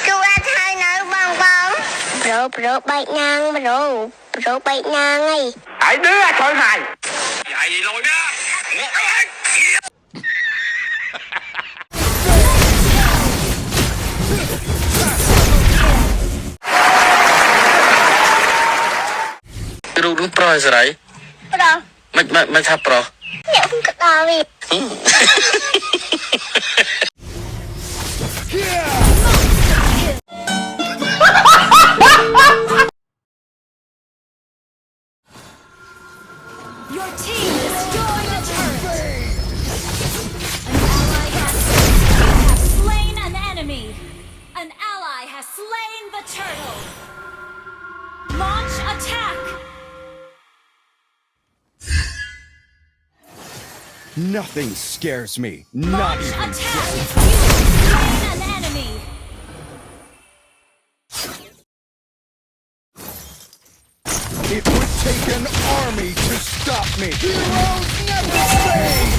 Chú ăn hai nấu bong bóng. Bro bạch ngang bro bạch ngang ấy. Hãy đứa thôi mày. Vậy rồi đó. Một các bạn. Cái lúc pro là gì? Pro. Mày thắp pro. Nhớ không có đau gì. Your team destroyed a turret. An enemy. An ally has slain the turtle. Launch attack. Nothing scares me. Not Launch even attack. death. You have slain an enemy. It would take an army to stop me. Heroes never fade.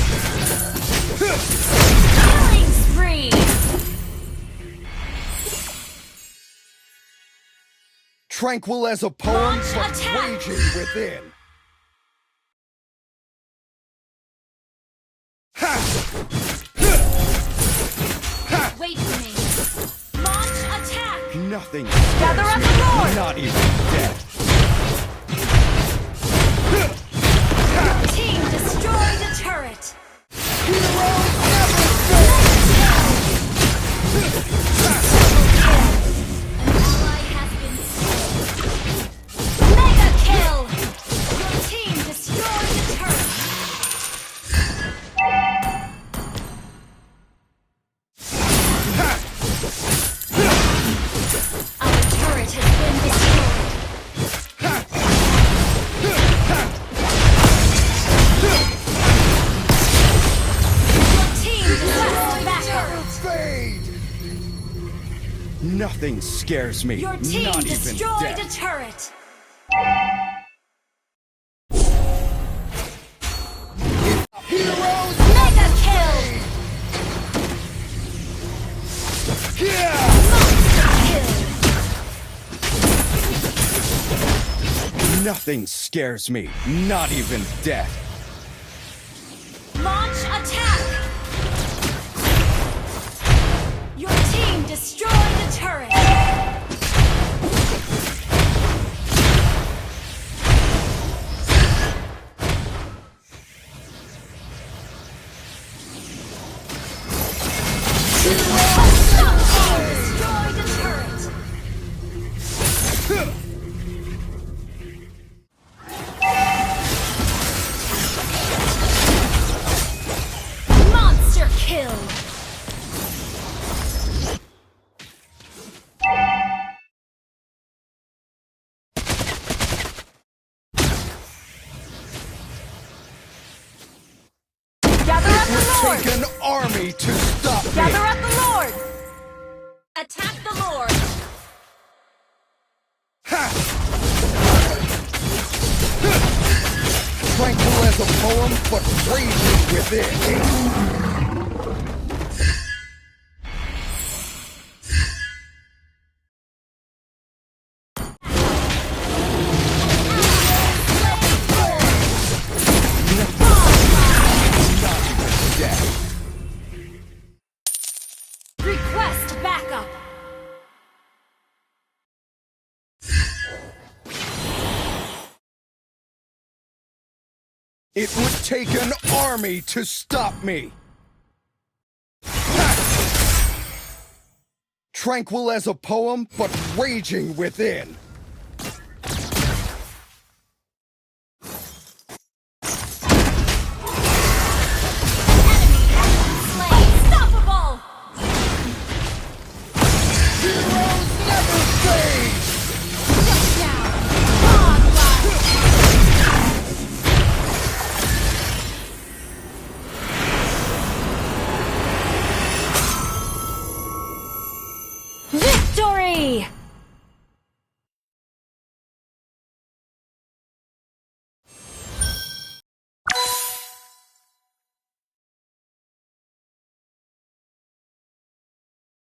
Killing spree. Tranquil as a poem, Launch but attack. raging within. Ha! Wait for me. Launch attack. Nothing Gather scares up me. the Lord. Not even death. Your team destroyed a turret. Heroes never fade. Ally has been slain. Mega kill. Your team destroyed a turret. Our turret has been destroyed. Your team destroyed backup. fade. Nothing scares me. Your team Not even destroyed a death. turret. Heroes Mega kill. yeah. Monster kill. Nothing scares me. Not even death. Launch attack. Your team destroyed a turret. Unstoppable. Destroyed a turret. Monster kill. Gather up the Lord. Take an army to stop me. Gather up the Lord. Attack the Lord. Tranquil as a poem, but raging within. Not even death. Request backup. It would take an army to stop me. Tranquil as a poem, but raging within. Unstoppable. Heroes never fade. Shut down. Godlike. Victory!